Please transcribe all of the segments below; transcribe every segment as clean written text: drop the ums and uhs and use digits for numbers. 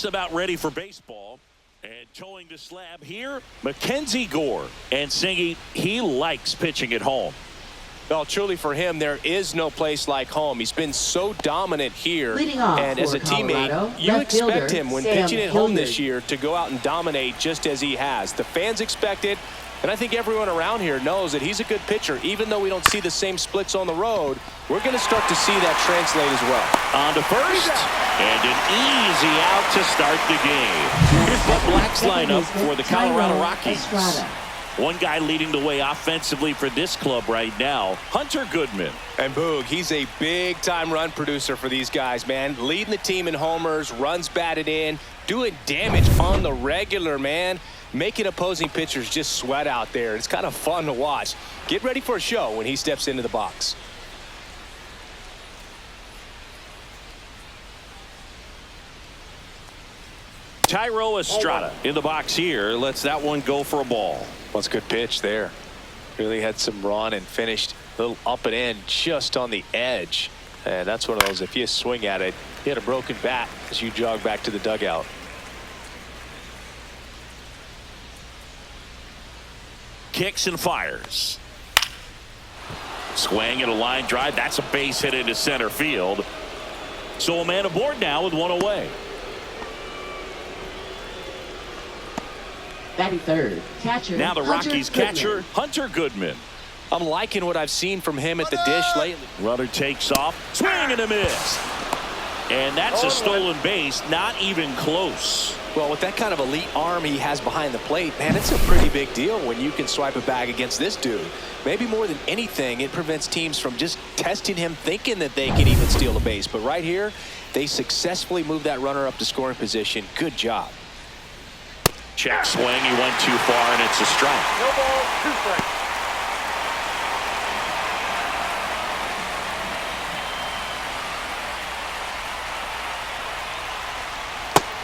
About ready for baseball. And towing the slab here, Mackenzie Gore. And Singy, he likes pitching at home. Well, truly for him, there is no place like home. He's been so dominant here. And as a teammate, you expect him when pitching at home this year to go out and dominate just as he has. The fans expect it. And I think everyone around here knows that he's a good pitcher. Even though we don't see the same splits on the road, we're going to start to see that translate as well. On to first, and an easy out to start the game. Here's Bud Black's lineup for the Colorado Rockies. One guy leading the way offensively for this club right now, Hunter Goodman. And Boog, he's a big-time run producer for these guys, man. Leading the team in homers, runs batted in, doing damage on the regular, man. Making opposing pitchers just sweat out there. It's kind of fun to watch. Get ready for a show when he steps into the box. Thairo Estrada in the box here. Lets that one go for a ball. Well, it's a good pitch there. Really had some run and finished a little up and in just on the edge. And that's one of those, if you swing at it, you hit a broken bat as you jog back to the dugout. Kicks and fires. Swing and a line drive. That's a base hit into center field. So a man aboard now with one away. Batting third, catcher. Now the Rockies catcher, Hunter Goodman. I'm liking what I've seen from him at the dish lately. Runner takes off. Swing and a miss. And that's a stolen base. Not even close. Well, with that kind of elite arm he has behind the plate, man, it's a pretty big deal when you can swipe a bag against this dude. Maybe more than anything, it prevents teams from just testing him, thinking that they can even steal a base. But right here, they successfully moved that runner up to scoring position. Good job. Check swing. He went too far, and it's a strike. No ball, 2 strikes.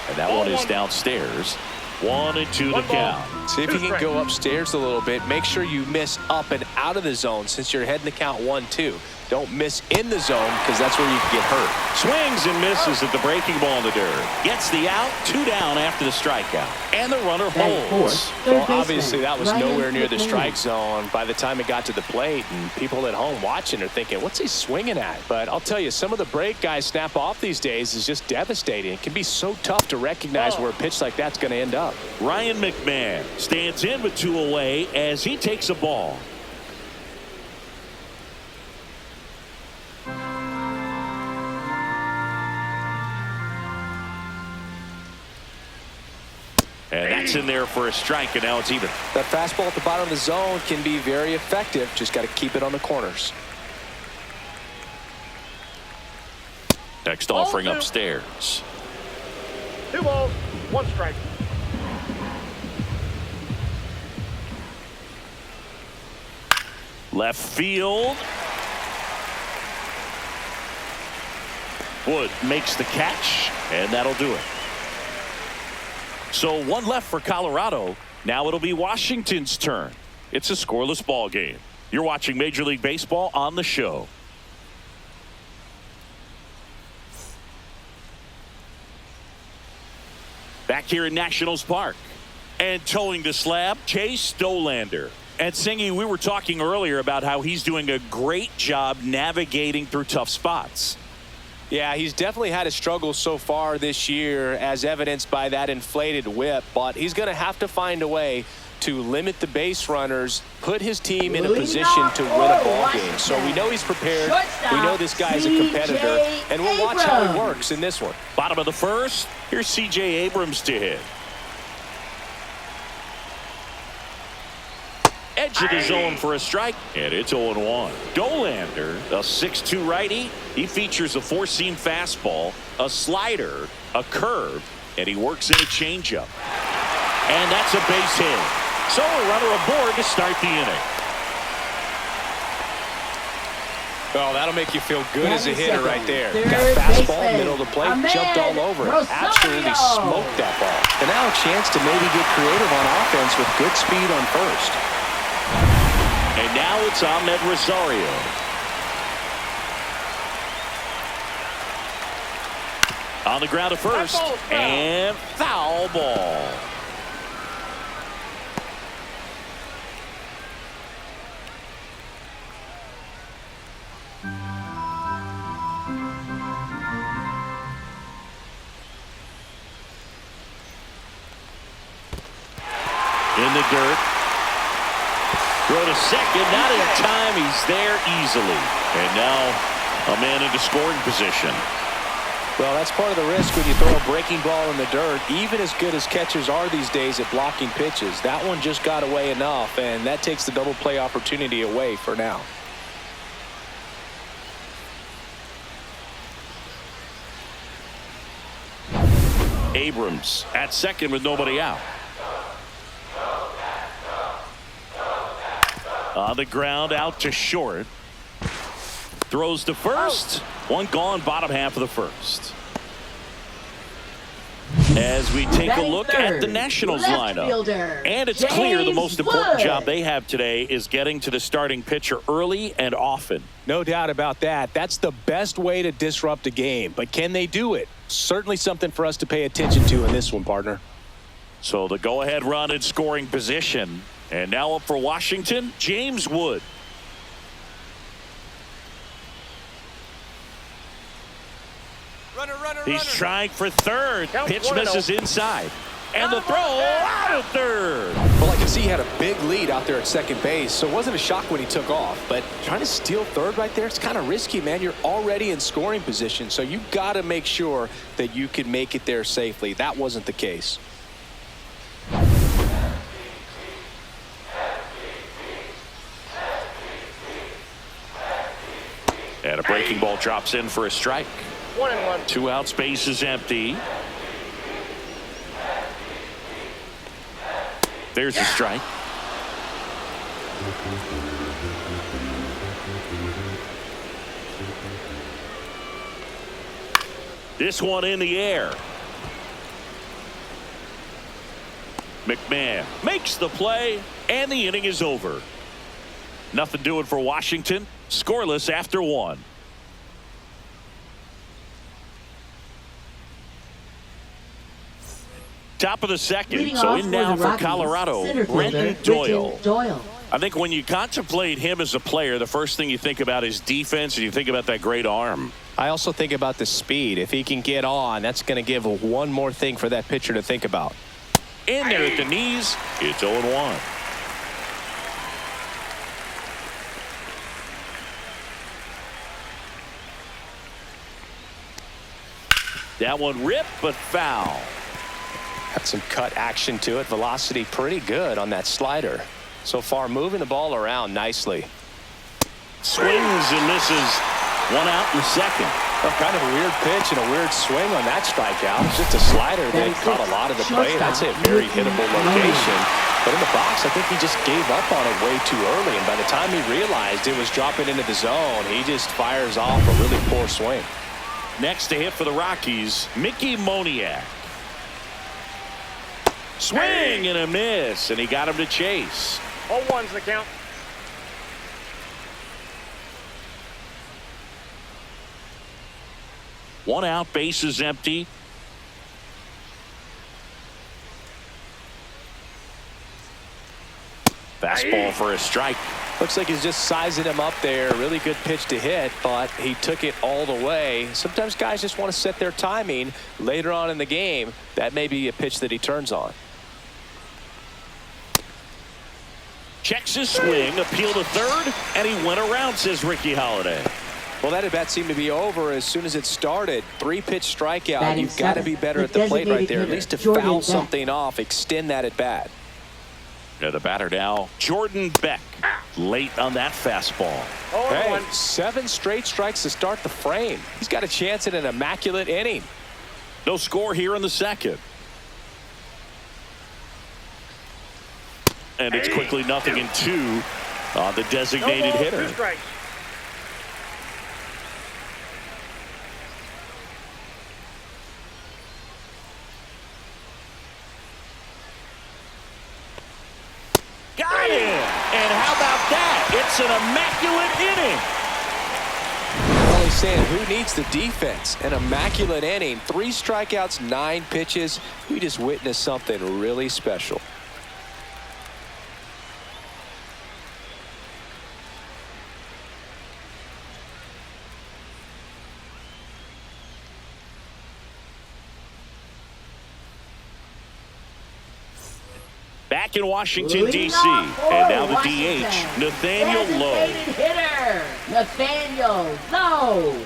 And that one is downstairs. 1-2 to count. See if you can go upstairs a little bit. Make sure you miss up and out of the zone since you're heading to count 1-2. Don't miss in the zone because that's where you can get hurt. Swings and misses at the breaking ball in the dirt. Gets the out, 2 down after the strikeout. And the runner holds. Well, obviously that was nowhere near the strike zone by the time it got to the plate. And people at home watching are thinking, what's he swinging at? But I'll tell you, some of the break guys snap off these days is just devastating. It can be so tough to recognize where a pitch like that's going to end up. Ryan McMahon stands in with 2 away as he takes a ball. And that's in there for a strike, and now it's even. That fastball at the bottom of the zone can be very effective. Just got to keep it on the corners. Next offering upstairs. 2 balls, 1 strike. Left field. Wood makes the catch, and that'll do it. So 1 left for Colorado. Now it'll be Washington's turn. It's a scoreless ball game. You're watching Major League Baseball on the show. Back here in Nationals Park. And towing the slab, Chase Dollander. And Singy, we were talking earlier about how he's doing a great job navigating through tough spots. Yeah, he's definitely had his struggles so far this year, as evidenced by that inflated whip. But he's going to have to find a way to limit the base runners, put his team in a position to win a ball game. So we know he's prepared. We know this guy's a competitor. And we'll watch how he works in this one. Bottom of the first, here's C.J. Abrams to hit. Edge of the zone for a strike, and it's 0-1. Dollander, a 6'2 righty. He features a 4-seam fastball, a slider, a curve, and he works in a changeup. And that's a base hit. So a runner aboard to start the inning. Well, that'll make you feel good as a hitter right there. Got a fastball, middle of the plate, jumped all over it. Absolutely smoked that ball. And now a chance to maybe get creative on offense with good speed on first. And now it's Mlb Envivo. On the ground at first. And foul ball. In the dirt. Throw to second. Not in time. He's there easily. And now a man into scoring position. Well, that's part of the risk when you throw a breaking ball in the dirt. Even as good as catchers are these days at blocking pitches, that one just got away enough, and that takes the double play opportunity away for now. Abrams at second with nobody out. On the ground, out to short. Throws to first. One gone, bottom half of the first. As we take a look at the Nationals lineup. And it's clear the most important job they have today is getting to the starting pitcher early and often. No doubt about that. That's the best way to disrupt a game. But can they do it? Certainly something for us to pay attention to in this one, partner. So the go-ahead run in scoring position. And now up for Washington, James Wood. He's trying for third. Pitch misses inside. And the throw out of third. Well, I can see he had a big lead out there at second base, so it wasn't a shock when he took off. But trying to steal third right there, it's kind of risky, man. You're already in scoring position, so you got to make sure that you can make it there safely. That wasn't the case. And a breaking ball drops in for a strike. 1-1. 2 outs, base is empty. There's a strike. This one in the air. McMahon makes the play, and the inning is over. Nothing doing for Washington. Scoreless after 1. Top of the second. So in now for Colorado, Brenton Doyle. I think when you contemplate him as a player, the first thing you think about is defense, and you think about that great arm. I also think about the speed. If he can get on, that's going to give one more thing for that pitcher to think about. In there at the knees, it's 0-1. That one ripped, but foul. Got some cut action to it. Velocity pretty good on that slider. So far, moving the ball around nicely. Swings and misses. 1 out in the second. Well, kind of a weird pitch and a weird swing on that strikeout. It's just a slider that caught a lot of the play. That's a very hittable location. But in the box, I think he just gave up on it way too early. And by the time he realized it was dropping into the zone, he just fires off a really poor swing. Next to hit for the Rockies, Mickey Moniak. Swing and a miss, and he got him to chase. 0-1's the count. One out, base is empty. Fastball for a strike. Looks like he's just sizing him up there. Really good pitch to hit, but he took it all the way. Sometimes guys just want to set their timing later on in the game. That may be a pitch that he turns on. Checks his swing, appeal to third, and he went around, says Ricky Holiday. Well, that at bat seemed to be over as soon as it started. 3-pitch strikeout. You've got to be better at the plate right there, at least to foul something off, extend that at bat. The batter now, Jordan Beck, late on that fastball. Hey, 7 straight strikes to start the frame. He's got a chance at an immaculate inning. No score here in the second. And it's quickly 0-2 on the designated hitter. 2 strikes. Got him! And how about that? It's an immaculate inning. Well, he saying, who needs the defense? An immaculate inning, 3 strikeouts, 9 pitches. We just witnessed something really special. Back in Washington, D.C. And now the DH, Nathaniel Lowe. Hitter, Nathaniel Lowe.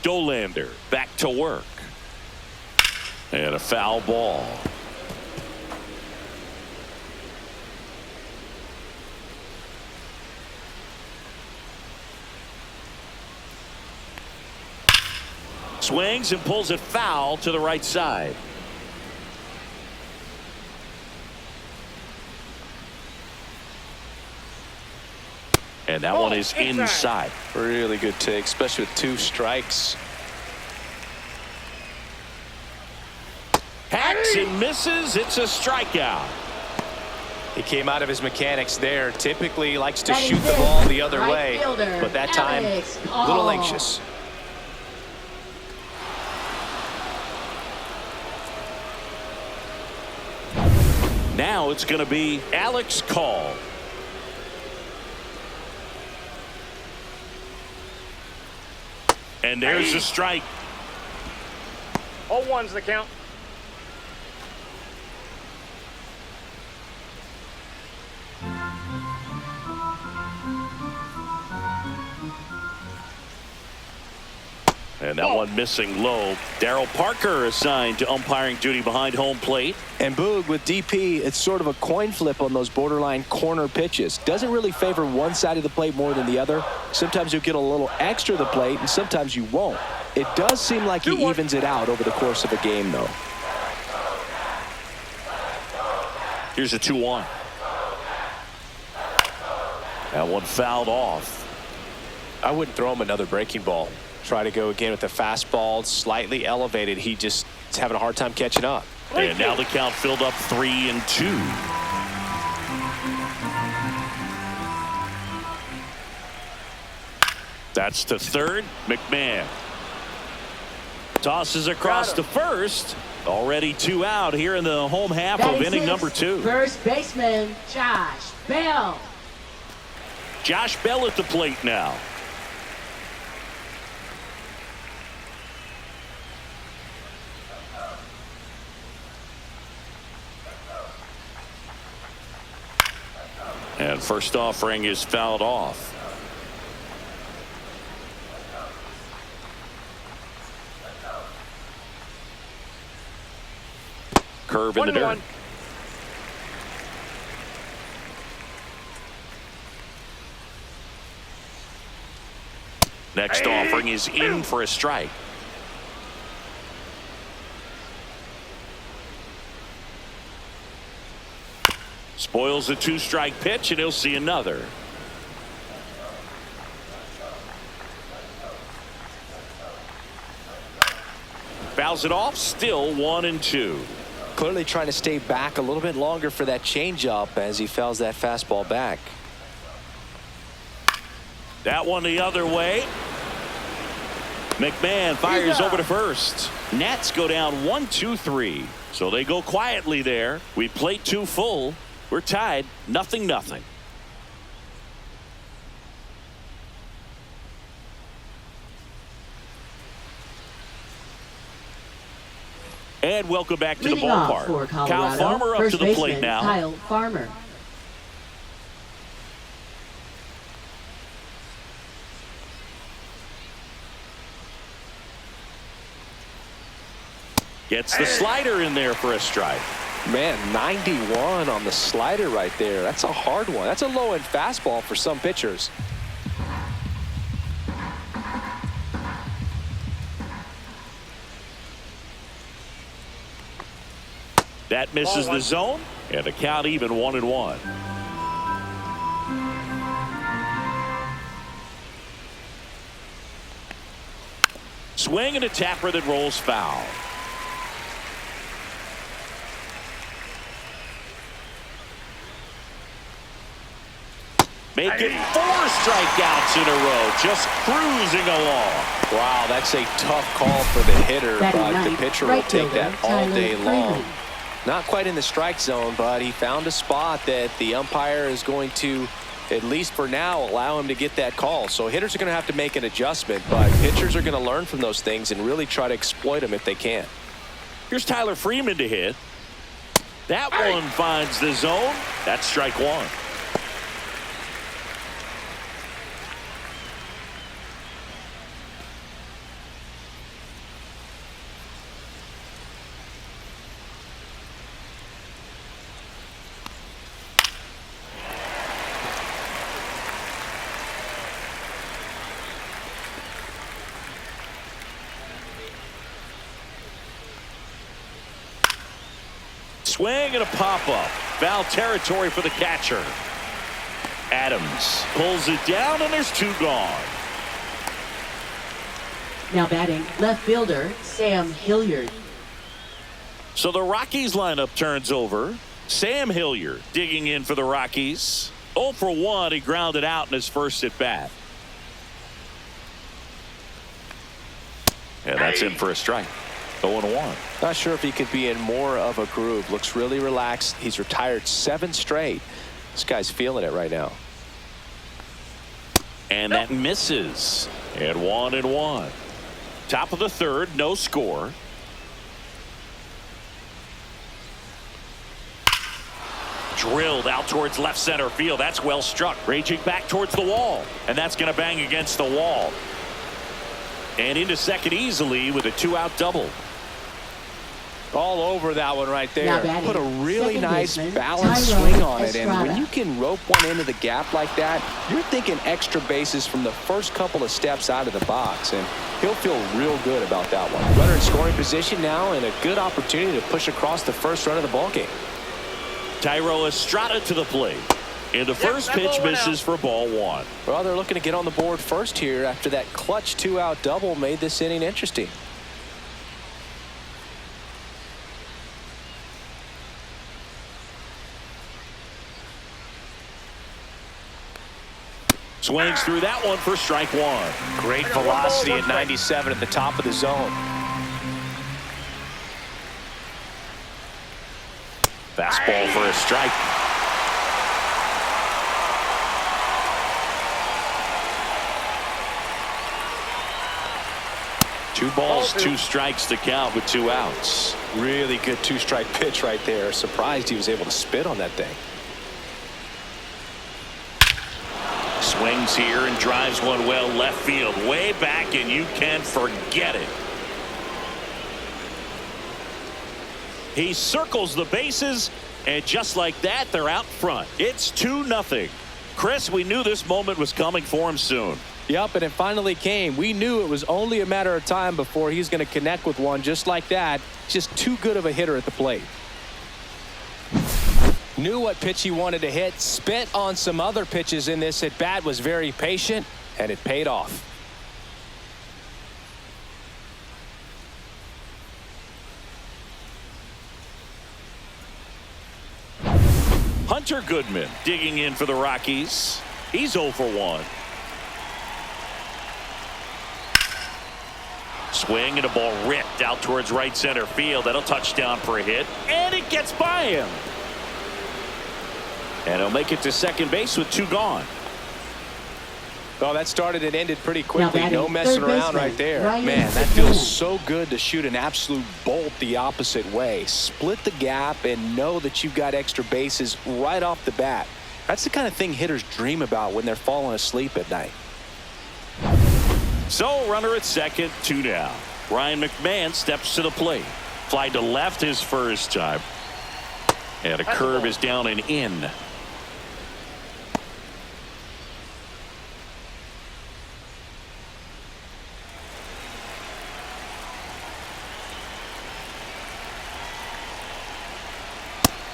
Dolander back to work. And a foul ball. Swings and pulls it foul to the right side. And that one is inside. Really good take, especially with 2 strikes. Hacks and misses. It's a strikeout. He came out of his mechanics there. Typically he likes to shoot the ball the other way, but that time a little anxious. Now it's going to be Alex Call. And there's a strike. 0-1's the count. And that one missing low. Darryl Parker assigned to umpiring duty behind home plate. And Boog, with DP, it's sort of a coin flip on those borderline corner pitches. Doesn't really favor one side of the plate more than the other. Sometimes you'll get a little extra to the plate, and sometimes you won't. It does seem like he evens it out over the course of a game, though. Here's a 2-1. That one fouled off. I wouldn't throw him another breaking ball. Try to go again with the fastball, slightly elevated. He just is having a hard time catching up. And now the count filled up 3-2. That's to third. McMahon tosses across to first. Already 2 out here in the home half of inning number 2. First baseman Josh Bell. Josh Bell at the plate now. And first offering is fouled off. Curve in the dirt. Next offering is in for a strike. Spoils a 2-strike pitch, and he'll see another. Fouls it off, still 1-2. Clearly trying to stay back a little bit longer for that changeup as he fouls that fastball back. That one the other way. McMahon fires over to first. Nats go down 1-2-3. So they go quietly there. We played 2 full. We're tied 0-0. And welcome back to the ballpark. Kyle Farmer up to the plate now. Kyle Farmer. Gets the slider in there for a strike. Man, 91 on the slider right there. That's a hard one. That's a low-end fastball for some pitchers. That misses the zone, and the count even 1-1. Swing and a tapper that rolls foul. making 4 strikeouts in a row, just cruising along. Wow, that's a tough call for the hitter, but the pitcher will take that all day long. Not quite in the strike zone, but he found a spot that the umpire is going to, at least for now, allow him to get that call. So hitters are going to have to make an adjustment, but pitchers are going to learn from those things and really try to exploit them if they can. Here's Tyler Freeman to hit. That one finds the zone. That's strike 1. Swing and a pop-up. Foul territory for the catcher. Adams pulls it down, and there's 2 gone. Now batting, left fielder, Sam Hilliard. So the Rockies lineup turns over. Sam Hilliard digging in for the Rockies. 0 for 1. He grounded out in his first at bat. And that's in for a strike. 0-1. Not sure if he could be in more of a groove. Looks really relaxed. He's retired 7 straight. This guy's feeling it right now. And that misses. And 1-1. Top of the 3rd, no score. Drilled out towards left center field. That's well struck. Raging back towards the wall. And that's going to bang against the wall. And into second easily with a 2-out double. All over that one right there. Put a really nice balanced Tyrone swing on it. Estrada. And when you can rope one into the gap like that, you're thinking extra bases from the first couple of steps out of the box. And he'll feel real good about that one. Runner in scoring position now, and a good opportunity to push across the first run of the ballgame. Tyrone Estrada to the plate. And the first pitch misses for ball 1. Well, they're looking to get on the board first here after that clutch 2-out double made this inning interesting. Swings through that one for strike 1. Great velocity at 97 at the top of the zone. Fastball for a strike. Two balls, 2 strikes to count with 2 outs. Really good 2-strike pitch right there. Surprised he was able to spit on that thing. Swings here and drives one well left field, way back, and you can forget it. He circles the bases, and just like that, they're out front. It's 2-0. Chris, we knew this moment was coming for him soon. Yep, and it finally came. We knew it was only a matter of time before he's going to connect with one just like that. Just too good of a hitter at the plate. Knew what pitch he wanted to hit, spit on some other pitches in this at bat, was very patient, and it paid off. Hunter Goodman digging in for the Rockies. He's 0 for 1. Swing and a ball ripped out towards right center field. That'll touch down for a hit, and it gets by him. And he'll make it to second base with 2 gone. Well, that started and ended pretty quickly. No messing around right there. Ryan Man, that feels so good to shoot an absolute bolt the opposite way. Split the gap and know that you've got extra bases right off the bat. That's the kind of thing hitters dream about when they're falling asleep at night. So runner at second, 2 down. Ryan McMahon steps to the plate. Fly to left his first time. And a curve is down and in.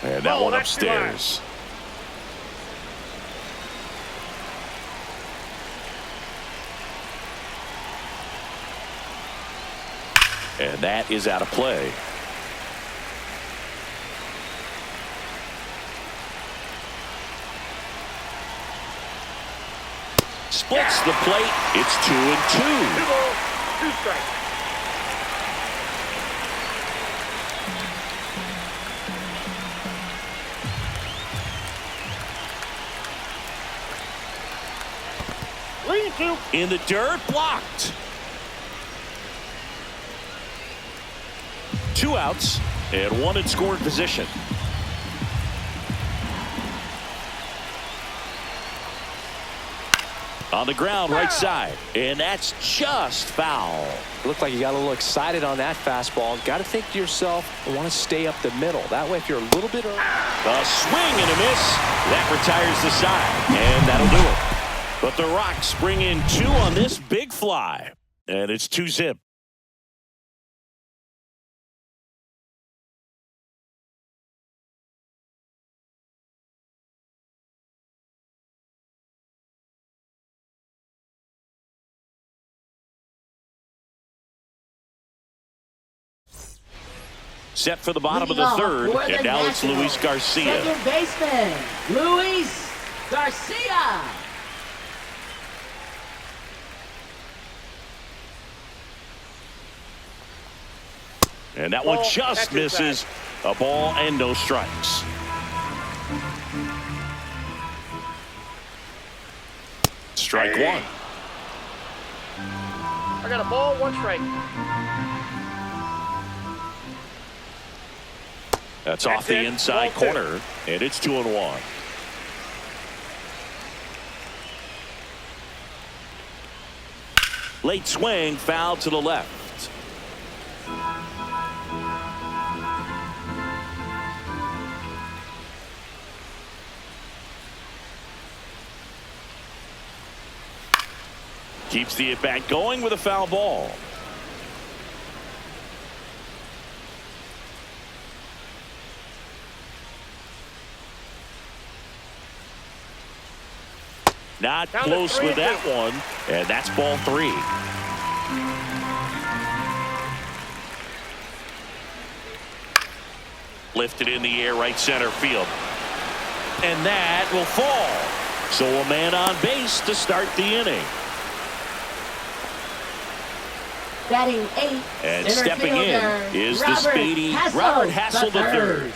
And that one upstairs. And that is out of play. the plate. It's 2-2. 2 balls, 2 strikes. Lean to. In the dirt, blocked. 2 outs and 1 in scoring position. On the ground, right side, and that's just foul. Looked like you got a little excited on that fastball. Got to think to yourself, I want to stay up the middle. That way, if you're a little bit early. A swing and a miss. That retires the side, and that'll do it. But the Rocks bring in 2 on this big fly, and it's 2-zip. Set for the bottom of the third, and now it's Luis Garcia. Second baseman, Luis Garcia. And that one just misses. A ball and no strikes. Strike 1. I got a ball, 1 strike. That's off the inside corner, and it's 2-1. Late swing, foul to the left. Keeps the at-bat going with a foul ball. Not close with that one, and that's ball 3. Lifted in the air, right center field. And that will fall. So a man on base to start the inning. Batting 8, and center stepping fielder, in is Robert the speedy Robert Hassel III.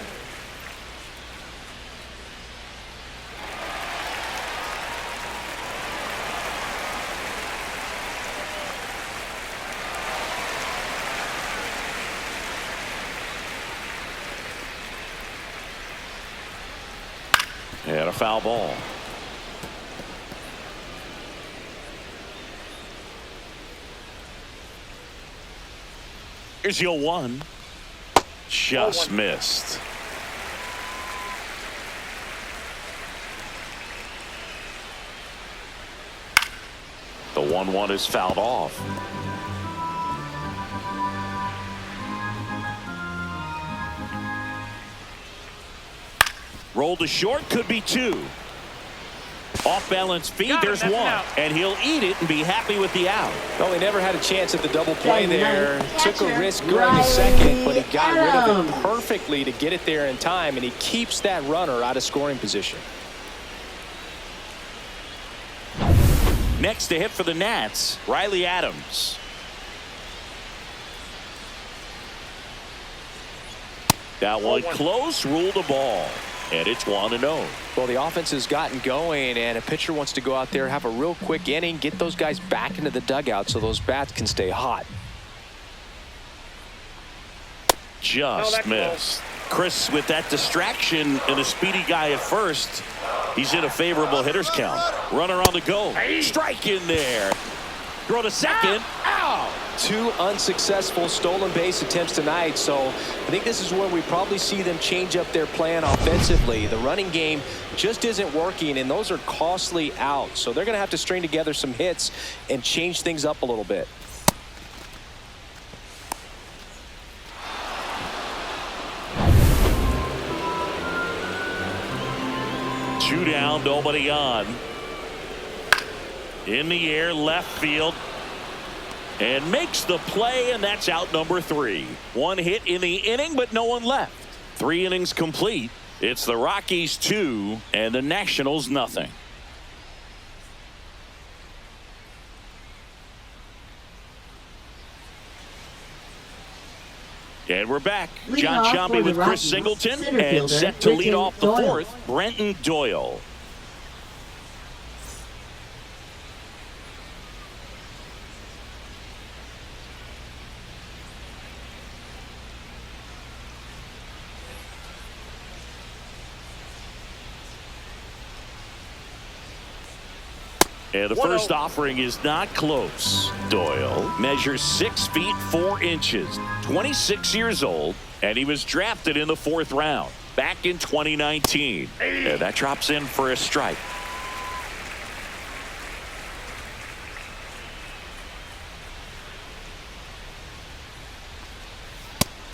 And a foul ball. Here's your 1. Just missed. The 1-1 is fouled off. Rolled to short, could be 2. Off balance feed, there's 1. And he'll eat it and be happy with the out. Well, he never had a chance at the double play there. Took a risk going to second, but he got rid of it perfectly to get it there in time, and he keeps that runner out of scoring position. Next to hit for the Nats, Riley Adams. That one close, ruled a ball. And it's 1-0. Well, the offense has gotten going, and a pitcher wants to go out there, have a real quick inning, get those guys back into the dugout so those bats can stay hot. Just missed. Chris, with that distraction and a speedy guy at first, he's in a favorable hitter's count. Runner on the go. Strike in there. Throw to second. Out. 2 unsuccessful stolen base attempts tonight, so I think this is where we probably see them change up their plan offensively. The running game just isn't working, and those are costly outs, so they're going to have to string together some hits and change things up a little bit. Two down, nobody on. In the air, left field. And makes the play, and that's out number 3. 1 hit in the inning, but no one left. 3 innings complete. It's the Rockies 2 and the Nationals nothing. And we're back. Leading John off Shambi for the with Chris Rockies, Singleton center and fielder, set to lead Brenton off the Doyle. fourth, Brenton Doyle. And the first offering is not close. Doyle measures 6 feet 4 inches, 26 years old, and he was drafted in the 4th round back in 2019. And that drops in for a strike.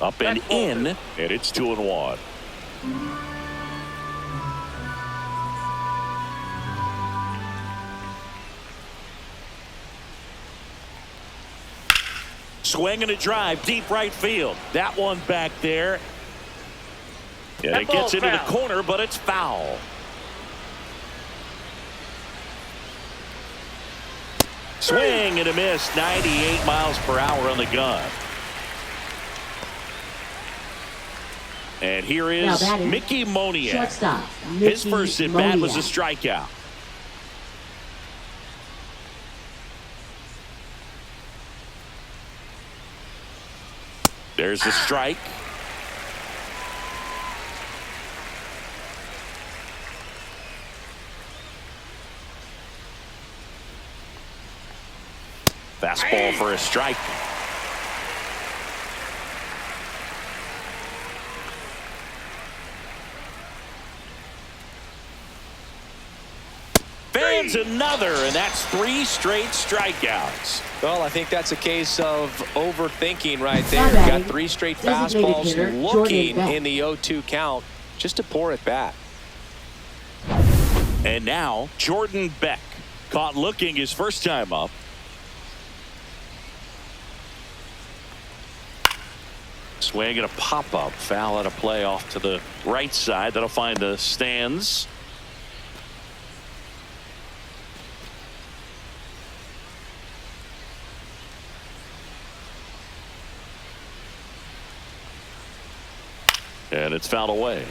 Up and in, and it's 2-1. Swing and a drive, deep right field. That one back there. And it gets into the corner, but it's foul. Swing and a miss, 98 miles per hour on the gun. And here is Mickey Moniak. Shortstop, His first at bat was a strikeout. There's a strike. Fastball for a strike. Fans another, and that's 3 straight strikeouts. Well, I think that's a case of overthinking right there. Got 3 straight fastballs looking in the 0-2 count just to pour it back. And now Jordan Beck caught looking his first time up. Swing and a pop-up, foul at a play off to the right side. That'll find the stands. And it's fouled away.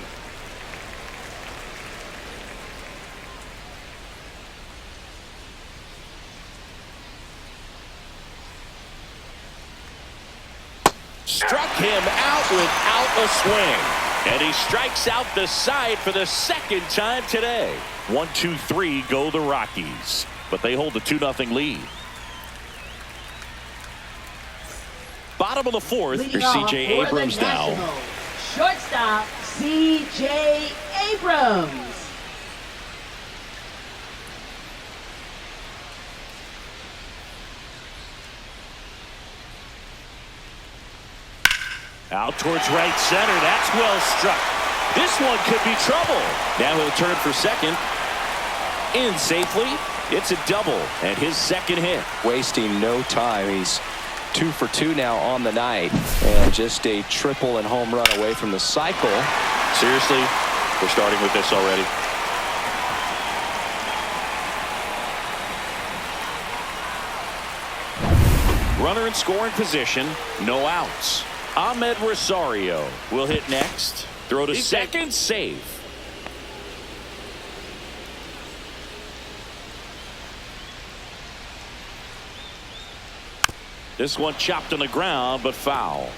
Struck him out without a swing. And he strikes out the side for the 2nd time today. 1-2-3 go the Rockies. But they hold the 2-0 lead. Bottom of the 4th, here's C.J. Abrams now. Shortstop, C.J. Abrams. Out towards right center. That's well struck. This one could be trouble. Now he'll turn for second. In safely. It's a double and his 2nd hit. Wasting no time. He's 2 for 2 now on the night, and just a triple and home run away from the cycle. Seriously, we're starting with this already. Runner in scoring position, no outs. Ahmed Rosario will hit next. Throw to second, safe. This one chopped on the ground, but foul.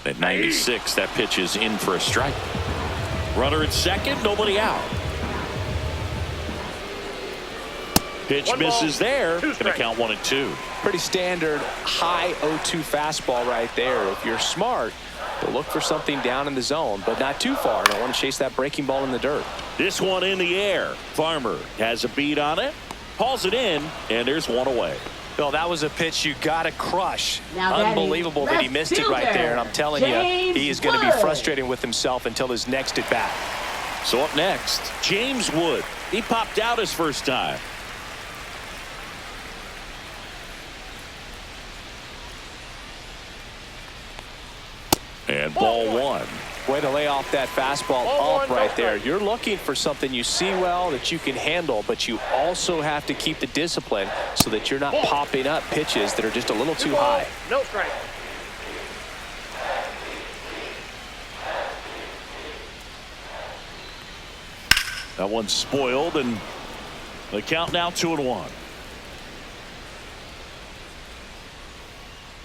At 96, that pitch is in for a strike. Runner at second, nobody out. Pitch misses there. Gonna count 1-2. Pretty standard high 0-2 fastball right there. If you're smart, you'll look for something down in the zone, but not too far. Don't want to chase that breaking ball in the dirt. This one in the air. Farmer has a beat on it, hauls it in, and there's one away. Well, that was a pitch you got to crush. Now unbelievable that he missed it right there. And I'm telling you, he is going to be frustrated with himself until his next at bat. So up next, James Wood. He popped out his first time. And ball one. Way to lay off that fastball Ball up one, right no there. strike. You're looking for something you see well that you can handle, but you also have to keep the discipline so that you're not popping up pitches that are just a little too high. No strike. That one's spoiled, and the count now 2-1.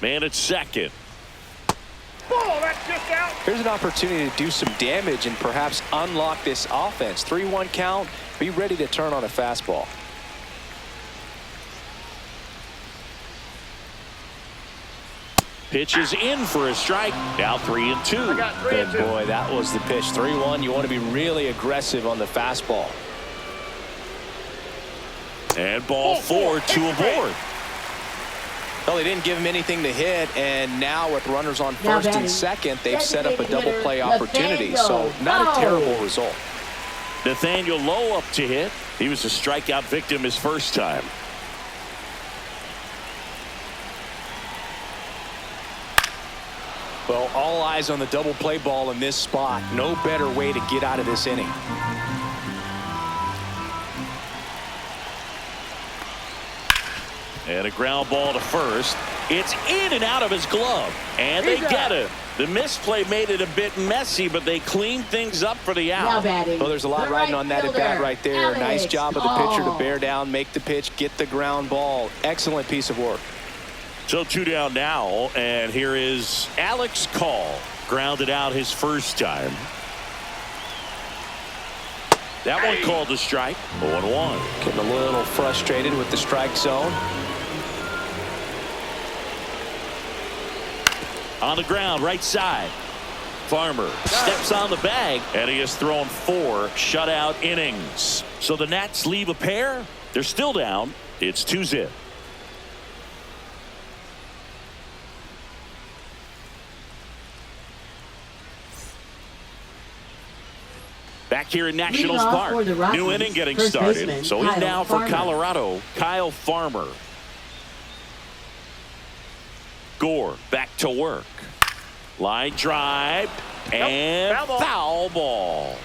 Man at second. Ball, that's just out. Here's an opportunity to do some damage and perhaps unlock this offense. 3-1 count. Be ready to turn on a fastball. Pitch is in for a strike. Now 3-2. I got 3-2. And boy, that was the pitch. 3-1. You want to be really aggressive on the fastball. And ball four, two aboard. Well, they didn't give him anything to hit, and now with runners on first and second, they've set up a double play opportunity. So not a terrible result. Nathaniel Lowe up to hit. He was a strikeout victim his first time. Well, all eyes on the double play ball in this spot. No better way to get out of this inning. And a ground ball to first. It's in and out of his glove. And they get it. The misplay made it a bit messy, but they cleaned things up for the Now out. batting. Well, there's a lot the riding right on that at fielder, bat right there. Nice Alex job of the pitcher to Hall. bear down, make the pitch, get the ground ball. Excellent piece of work. So 2 down now, and here is Alex Call. Grounded out his first time. That one called a strike. 0-1. Getting a little frustrated with the strike zone. On the ground, right side. Farmer steps on the bag, and he has thrown 4 shutout innings. So the Nats leave a pair. They're still down. It's 2-0. Back here in Nationals Leading off Park. for the Rockies, New inning getting first started. baseman, So in Kyle now for Farmer. Colorado, Kyle Farmer. Gore back to work. Line drive and foul ball. foul ball.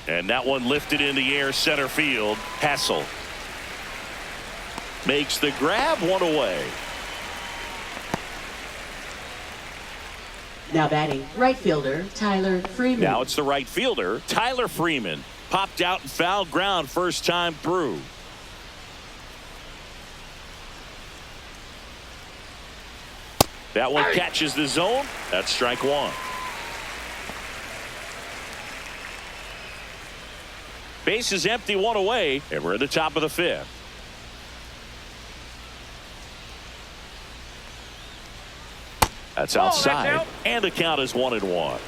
And that one lifted in the air center field. Hassel makes the grab, one away. Now batting, right fielder Tyler Freeman. Now it's the right fielder, Tyler Freeman. Popped out and fouled ground first time through. That one catches the zone. That's strike one. Base is empty, one away, and we're at the top of the 5th. That's outside, out. and the count is 1-1.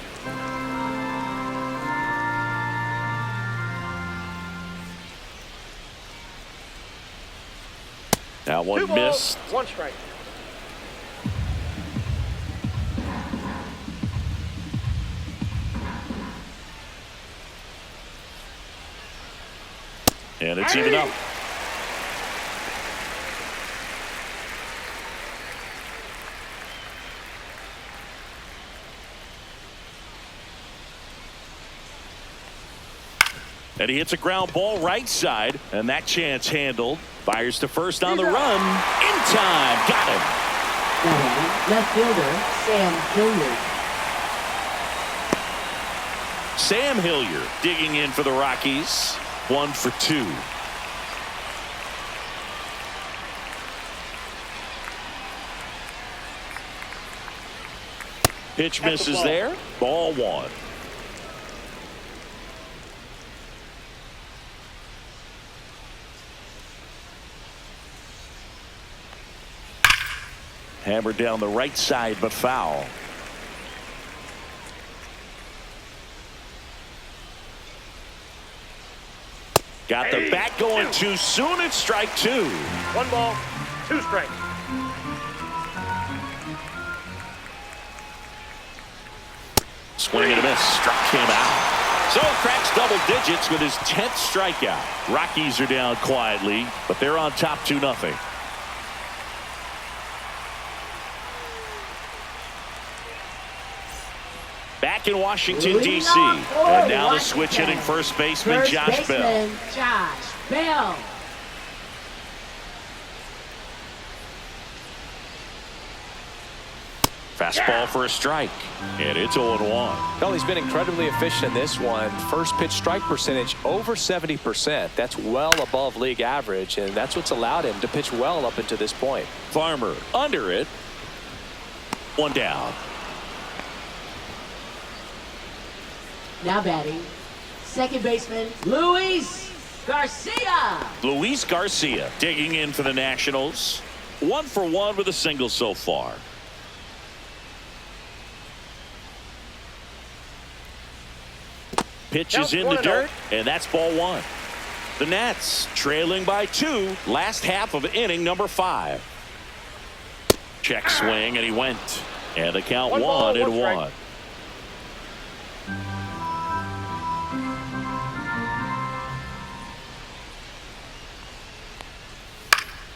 Now 2 one balls, missed. 1 strike. And it's even up. And he hits a ground ball right side, and that chance handled. Fires to first on the run. In time. Got him. Now batting, left fielder Sam Hilliard. Sam Hilliard digging in for the Rockies. 1 for 2. Pitch misses ball. there. Ball 1. Hammered down the right side, but foul. Got the bat going too soon. It's strike 2. 1 ball, 2 strikes. Swing and a miss. Struck him out. So cracks double digits with his 10th strikeout. Rockies are down quietly, but they're on top 2-0. Back in Washington, D.C. And now the switch hitting first baseman, Josh Bell. Josh Bell. Fastball for a strike, and it's 0-1. Well, he's been incredibly efficient in this one. First pitch strike percentage over 70%. That's well above league average, and that's what's allowed him to pitch well up until this point. Farmer under it. One down. Now batting, second baseman, Luis Garcia. Luis Garcia digging in for the Nationals. 1 for 1 with a single so far. Pitch is in the dirt, and that's ball 1. The Nats trailing by 2, last half of inning number 5. Check swing, and he went. And the count 1-1.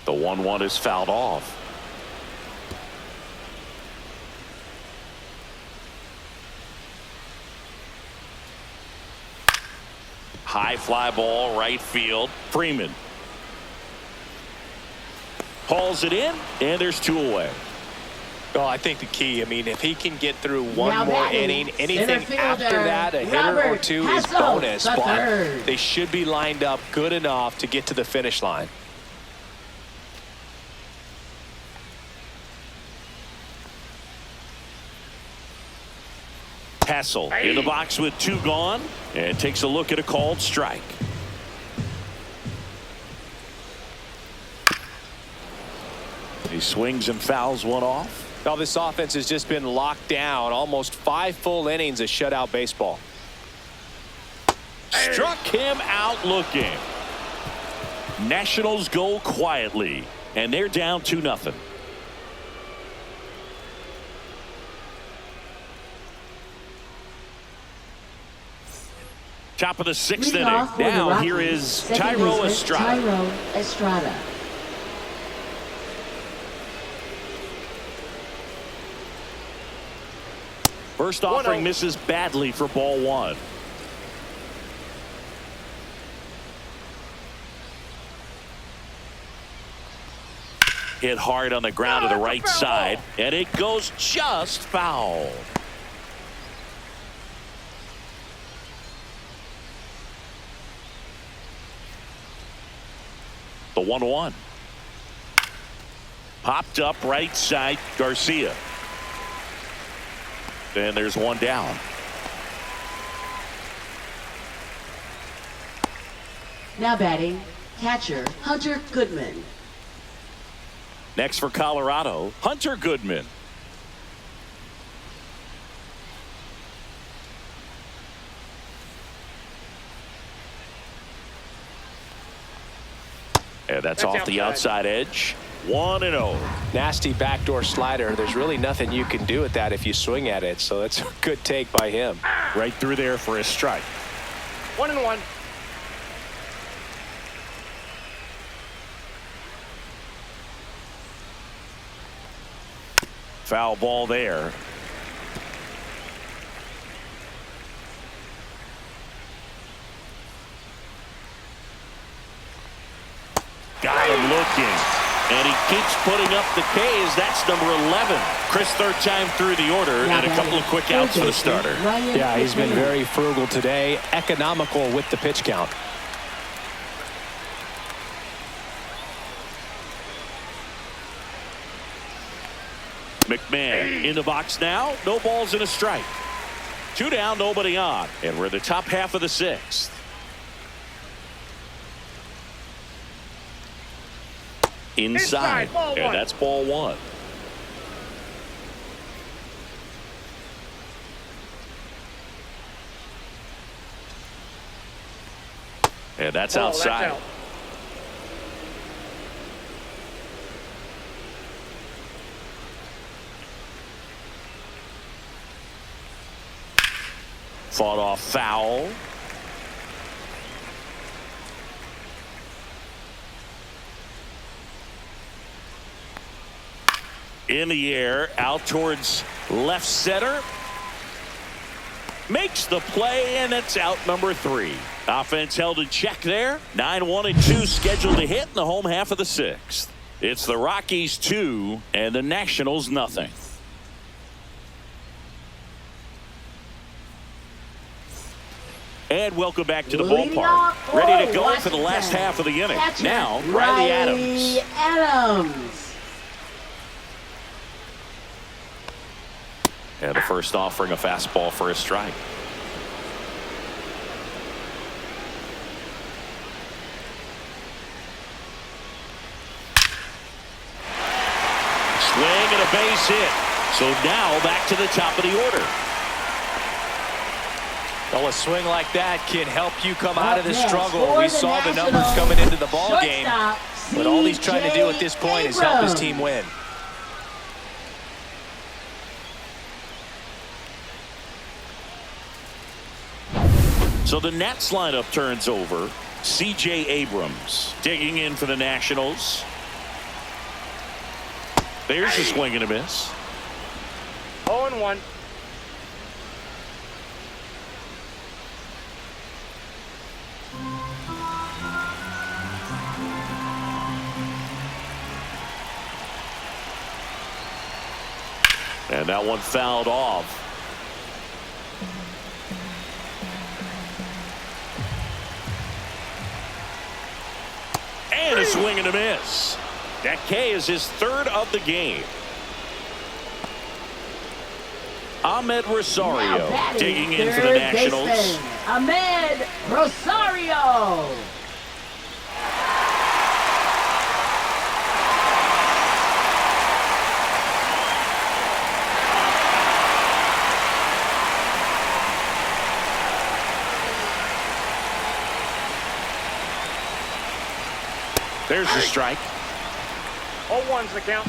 The 1-1 is fouled off. High fly ball, right field. Freeman hauls it in, and there's 2 away. Well, I think the key, if he can get through one Now more batting, inning, anything center after fielder, that, a hitter or Robert 2 is Hassel, bonus. the But third. they should be lined up good enough to get to the finish line. Hassel in the box with 2 gone, and takes a look at a called strike. He swings and fouls one off. Well, this offense has just been locked down. Almost 5 full innings of shutout baseball. Struck him out looking. Nationals go quietly, and they're down 2-0. Top of the 6th Leading inning. off for the Now Rockies, here is second Tyro baseman, Estrada. Tyro Estrada. First offering misses badly for ball 1. Hit hard on the ground to the right side, and it goes just foul. The 1-1. Popped up right side, Garcia. And there's 1 down. Now batting, catcher Hunter Goodman. Next for Colorado, Hunter Goodman. And that's off the outside edge. 1-0. Nasty backdoor slider. There's really nothing you can do with that if you swing at it. So it's a good take by him. Right through there for a strike. 1-1. Foul ball there. Got him looking. And he keeps putting up the K's. That's number 11. Chris, 3rd time through the order, and a couple of quick outs for the starter. Yeah, he's been very frugal today. Economical with the pitch count. McMahon in the box now. No balls and a strike. 2 down, nobody on. And we're in the top half of the 6th. Inside. Ball 1. And that's ball 1. And that's outside. That's out. Fought off foul. In the air, out towards left center. Makes the play, and it's out number 3. Offense held in check there. 9-1-2 scheduled to hit in the home half of the 6th. It's the Rockies 2 and the Nationals nothing. And welcome back to the ballpark. Ready to go for the last half of the inning. Now, Riley Adams. And the first offering a fastball for a strike. Swing and a base hit. So now back to the top of the order. Well, a swing like that can help you come out of the struggle. We saw the numbers coming into the ball game, but all he's trying to do at this point is help his team win. So the Nats lineup turns over. C.J. Abrams digging in for the Nationals. There's a swing and a miss. 0-1. And that one fouled off. And a swing and a miss. That K is his 3rd of the game. Ahmed Rosario digging in for the Nationals. Ahmed Rosario. There's the strike. 0-1's the count.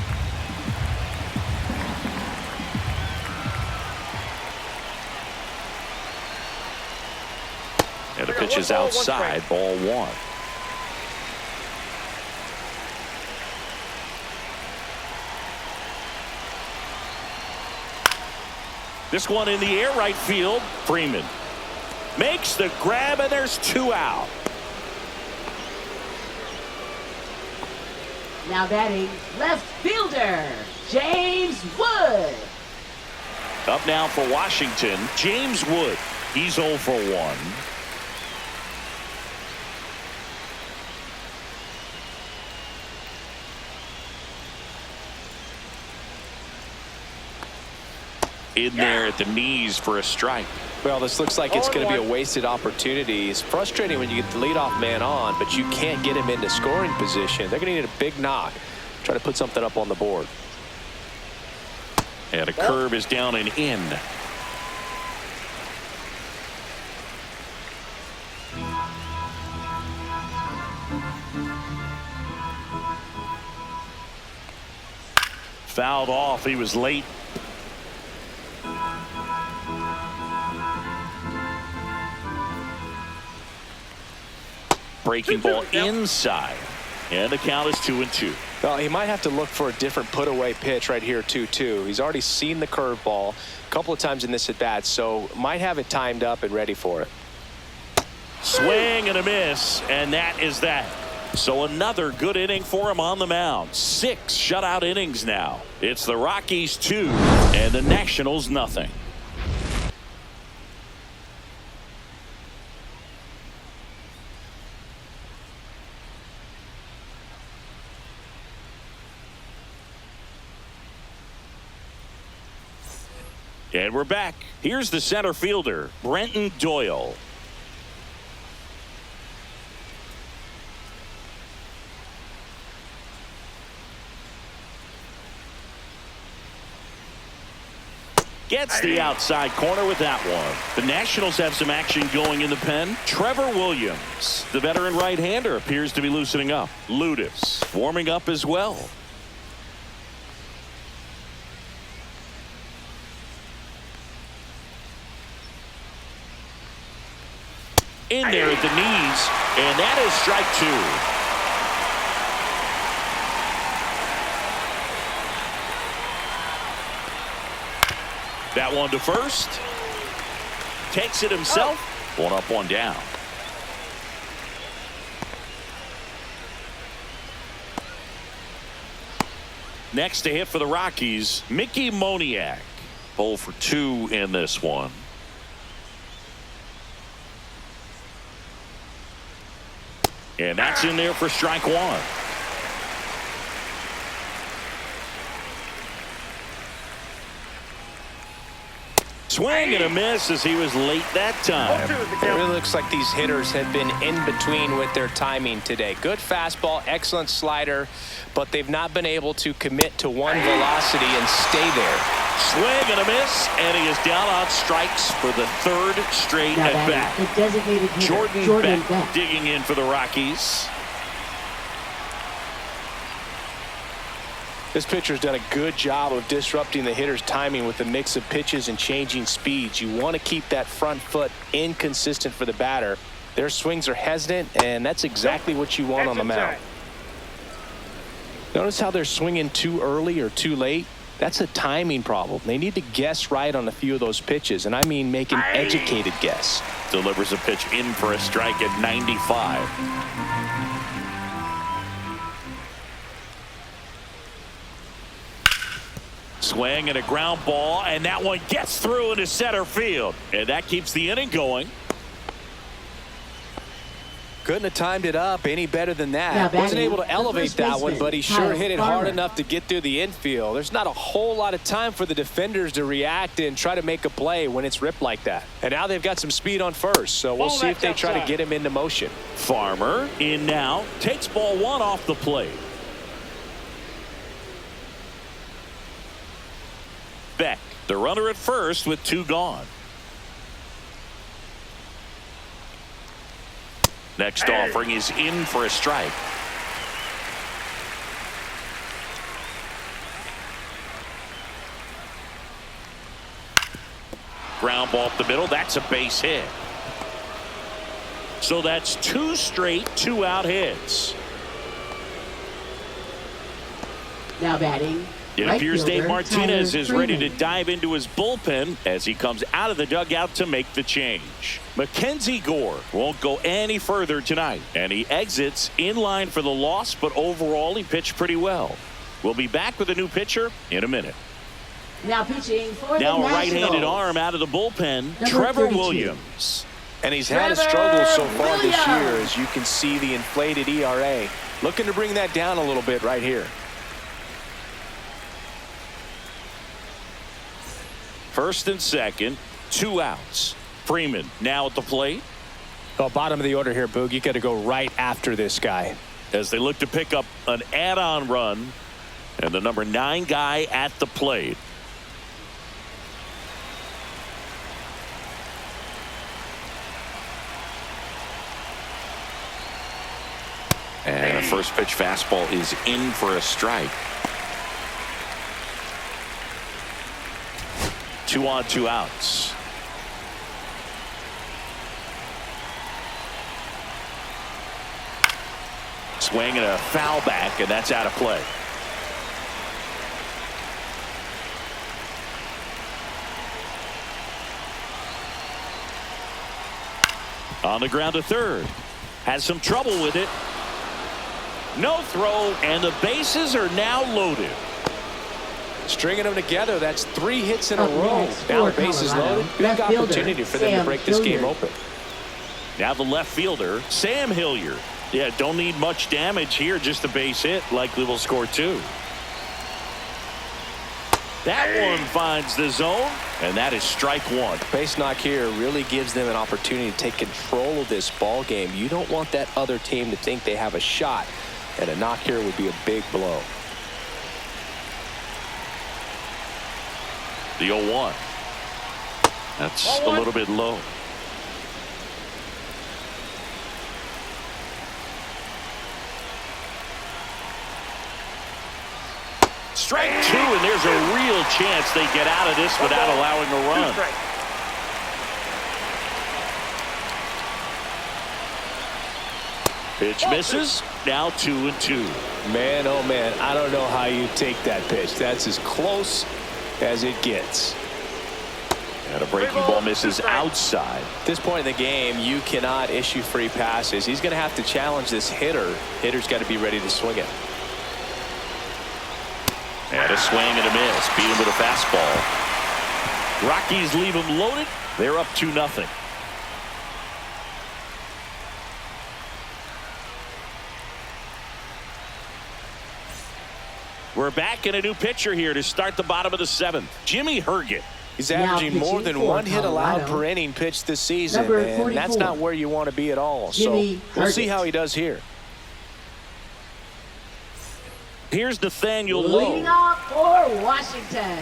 And the pitch is outside, ball 1. This one in the air, right field. Freeman makes the grab, and there's 2 out. Now batting left fielder, James Wood. Up now for Washington, James Wood. He's 0 for 1. In there at the knees for a strike. Well, this looks like it's going to be a wasted opportunity. It's frustrating when you get the leadoff man on, but you can't get him into scoring position. They're going to need a big knock. Try to put something up on the board. And a curve is down and in. Fouled off. He was late. Breaking ball inside, and the count is 2-2. Well, he might have to look for a different put away pitch right here 2-2. He's already seen the curveball a couple of times in this at bat, so might have it timed up and ready for it. Swing and a miss, and that is that. So another good inning for him on the mound. 6 shutout innings now. It's the Rockies 2 and the Nationals nothing. And we're back. Here's the center fielder, Brenton Doyle. Gets the outside corner with that one. The Nationals have some action going in the pen. Trevor Williams, the veteran right-hander, appears to be loosening up. Ludus warming up as well. In there at the knees, and that is strike 2. That one to first. Takes it himself. One up, one down. Next to hit for the Rockies, Mickey Moniak. 0 for 2 in this one. And that's in there for strike one. Swing and a miss as he was late that time. It really looks like these hitters have been in between with their timing today. Good fastball, excellent slider, but they've not been able to commit to one velocity and stay there. Swing and a miss, and he is down on strikes for the third straight at bat. The designated hitter, Jordan Beck digging in for the Rockies. This pitcher's done a good job of disrupting the hitter's timing with a mix of pitches and changing speeds. You want to keep that front foot inconsistent for the batter. Their swings are hesitant, and that's exactly what you want on the mound. Notice how they're swinging too early or too late. That's a timing problem. They need to guess right on a few of those pitches, and I mean make an educated guess. Delivers a pitch in for a strike at 95. Swing and a ground ball, and that one gets through into center field, and that keeps the inning going. Couldn't have timed it up any better than that. Wasn't able to elevate that one, but he sure hit it hard enough to get through the infield. There's not a whole lot of time for the defenders to react and try to make a play when it's ripped like that. And now they've got some speed on first, so we'll see if they try to get him into motion. Farmer in now, takes ball one off the plate. Beck, the runner at first with 2 gone. Next offering is in for a strike. Ground ball up the middle. That's a base hit. So that's 2 straight 2-out hits. Now batting. It appears Dave Martinez is ready to dive into his bullpen as he comes out of the dugout to make the change. Mackenzie Gore won't go any further tonight, and he exits in line for the loss, but overall he pitched pretty well. We'll be back with a new pitcher in a minute. Now pitching for now the a right-handed Nationals. arm out of the bullpen, Number Trevor 32. Williams. And he's had a struggle so far this year, as you can see the inflated ERA. Looking to bring that down a little bit right here. First and second, 2 outs. Freeman now at the plate. Well, bottom of the order here, Boog. You got to go right after this guy. As they look to pick up an add-on run, and the number 9 guy at the plate. And a first pitch fastball is in for a strike. 2 on, 2 outs. Swing and a foul back, and that's out of play. On the ground to third. Has some trouble with it. No throw, and the bases are now loaded. Stringing them together, that's 3 hits in a row. Now the bases loaded. Big opportunity for them to break this game open. Now the left fielder, Sam Hilliard. Yeah, don't need much damage here, just a base hit. Likely will score 2. That one finds the zone, and that is strike 1. Base knock here really gives them an opportunity to take control of this ball game. You don't want that other team to think they have a shot, and a knock here would be a big blow. The 0-1. That's a little bit low. Strike 2, and there's a real chance they get out of this without allowing a run. Pitch misses. Now 2-2. Man, oh man, I don't know how you take that pitch. That's as close as it gets. And a breaking ball misses outside. At this point in the game, you cannot issue free passes. He's going to have to challenge this hitter. Hitter's got to be ready to swing it. And a swing and a miss. Beat him with a fastball. Rockies leave him loaded. They're up 2-0. We're back in a new pitcher here to start the bottom of the 7th. Jimmy Herget. He's averaging more than one hit allowed per inning pitched this season, and that's not where you want to be at all. So we'll see how he does here. Here's Nathaniel Lowe. Leading off for Washington,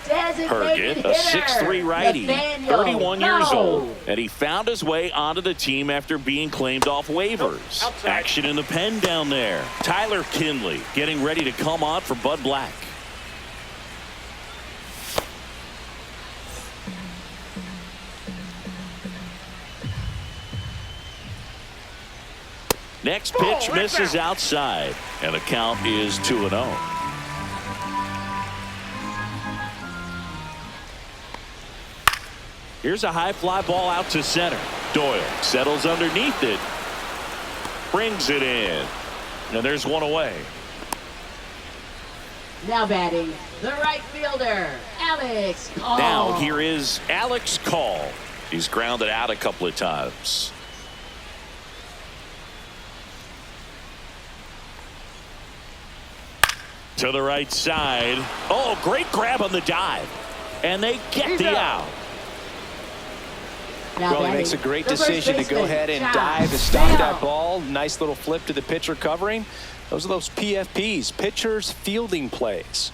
designated Herget, a hitter, 6'3" righty, Nathaniel 31 years Lowe. old, and he found his way onto the team after being claimed off waivers. Action in the pen down there. Tyler Kinley getting ready to come on for Bud Black. Next pitch misses outside, and the count is 2-0. Here's a high fly ball out to center. Doyle settles underneath it, brings it in, and there's one away. Now batting, the right fielder, Alex Call. Now here is Alex Call. He's grounded out a couple of times. To the right side. Oh, great grab on the dive. And they get the out. Well, he makes a great decision to go ahead and dive to stop that ball. Nice little flip to the pitcher covering. Those are those PFPs, pitchers fielding plays.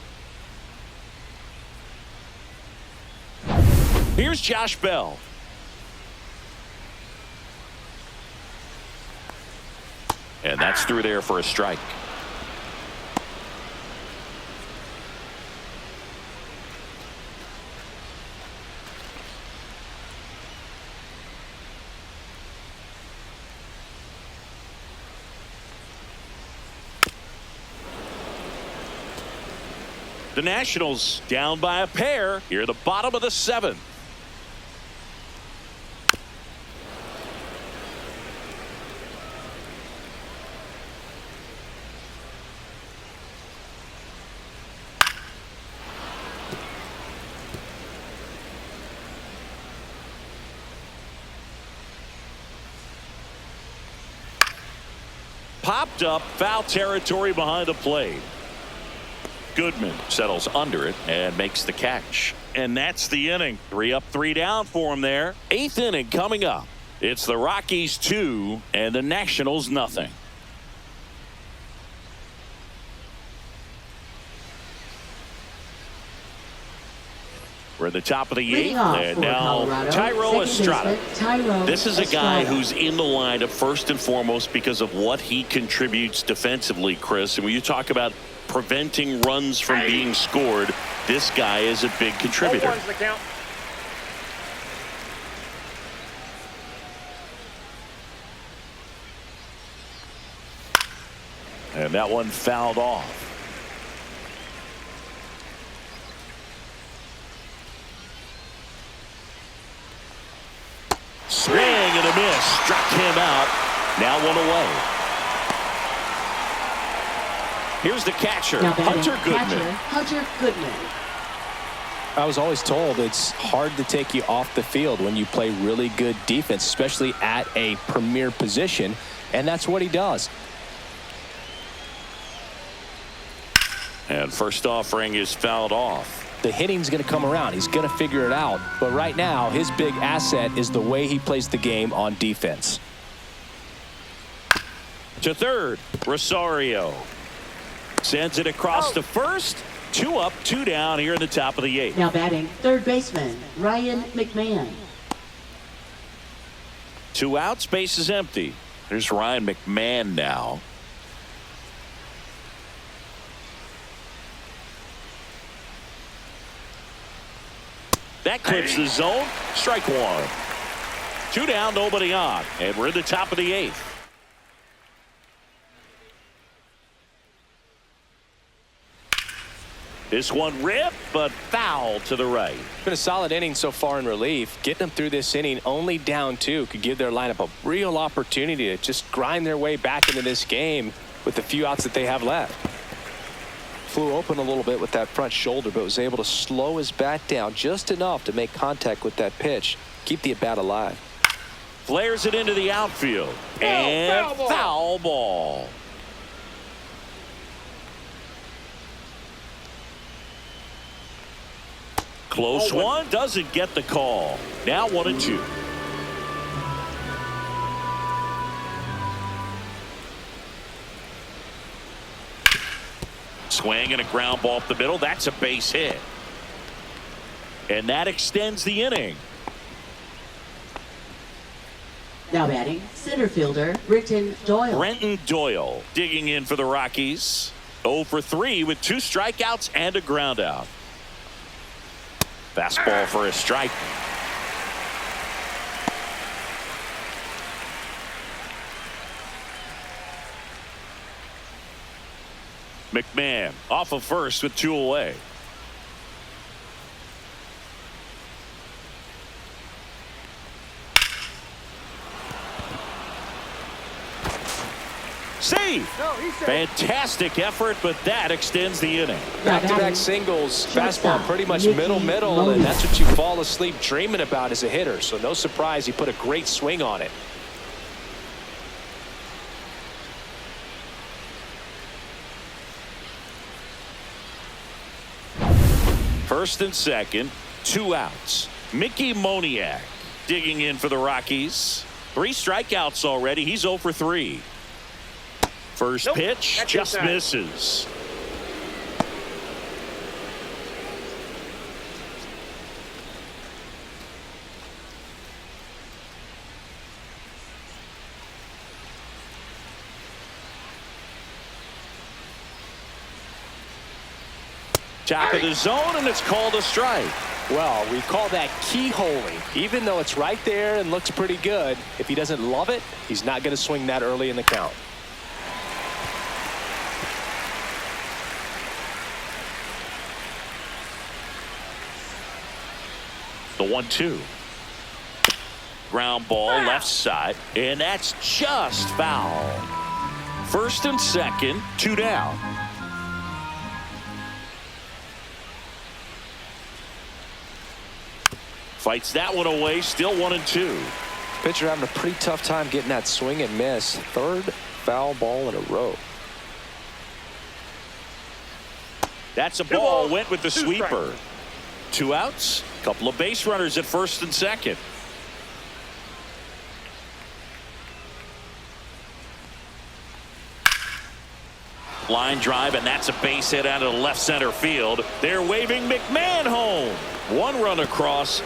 Here's Josh Bell. And that's through there for a strike. The Nationals down by a pair here at the bottom of the 7th. Popped up, foul territory behind the plate. Goodman settles under it and makes the catch. And that's the inning. 3 up, 3 down for him there. 8th inning coming up. It's the Rockies 2 and the Nationals nothing. We're at the top of the 8th, and now Tyro Estrada. This is a guy who's in the lineup first and foremost because of what he contributes defensively, Chris. And when you talk about preventing runs from being scored, this guy is a big contributor. And that one fouled off. Swing and a miss. Struck him out. Now one away. Here's the catcher, Hunter Goodman. I was always told it's hard to take you off the field when you play really good defense, especially at a premier position, and that's what he does. And first offering is fouled off. The hitting's going to come around. He's going to figure it out. But right now, his big asset is the way he plays the game on defense. To third, Rosario. Sends it across to first. 2 up, 2 down here in the top of the 8th. Now batting, third baseman, Ryan McMahon. 2 outs, base is empty. There's Ryan McMahon now. That clips the zone. Strike 1. 2 down, nobody on. And we're in the top of the 8th. This one ripped, but foul to the right. Been a solid inning so far in relief. Getting them through this inning only down 2 could give their lineup a real opportunity to just grind their way back into this game with the few outs that they have left. Flew open a little bit with that front shoulder, but was able to slow his bat down just enough to make contact with that pitch. Keep the at-bat alive. Flares it into the outfield. And foul ball. Close one, doesn't get the call. Now 1-2. Swing and a ground ball up the middle. That's a base hit. And that extends the inning. Now batting, center fielder, Brenton Doyle digging in for the Rockies. 0 for 3 with 2 strikeouts and a ground out. Fastball for a strike. McMahon off of first with 2 away. Save! Fantastic effort, but that extends the inning. Back-to-back singles, fastball pretty much middle, and that's what you fall asleep dreaming about as a hitter. So no surprise he put a great swing on it. First and second, 2 outs. Mickey Moniak digging in for the Rockies. 3 strikeouts already. He's 0 for 3. First pitch just misses. Top of the zone, and it's called a strike. Well, we call that keyholing. Even though it's right there and looks pretty good, if he doesn't love it, he's not going to swing that early in the count. The 1-2. Ground ball left side, and that's just foul. First and second, 2 down. Fights that one away, still 1-2. Pitcher having a pretty tough time getting that swing and miss. 3rd foul ball in a row. That's a ball, went with the sweeper. 2 outs, couple of base runners at first and second. Line drive, and that's a base hit out of the left center field. They're waving McMahon home. 1 run across.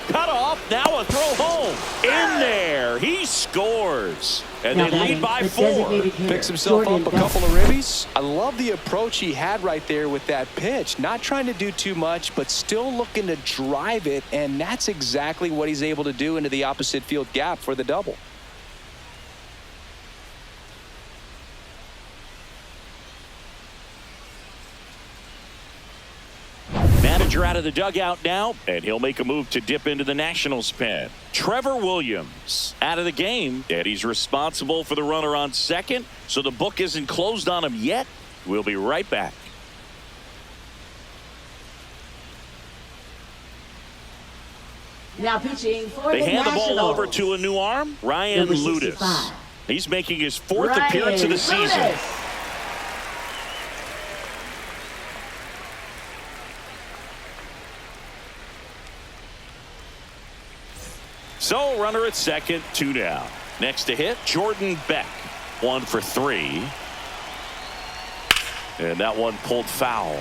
Cut off, now a throw home. In there, he scores. And they lead by 4. Picks himself up a couple of ribbies. I love the approach he had right there with that pitch. Not trying to do too much, but still looking to drive it. And that's exactly what he's able to do into the opposite field gap for the double. Manager out of the dugout now, and he'll make a move to dip into the Nationals pen. Trevor Williams out of the game, and he's responsible for the runner on second, so the book isn't closed on him yet. We'll be right back. Now pitching for they the hand Nationals. the ball over to a new arm, Ryan Ludus. He's making his 4th appearance of the season. So runner at second, 2 down. Next to hit, Jordan Beck. 1 for 3. And that one pulled foul.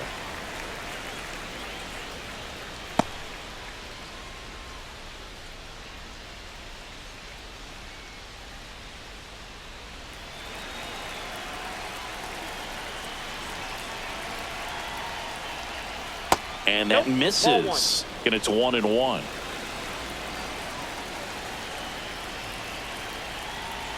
And that misses. And it's 1-1.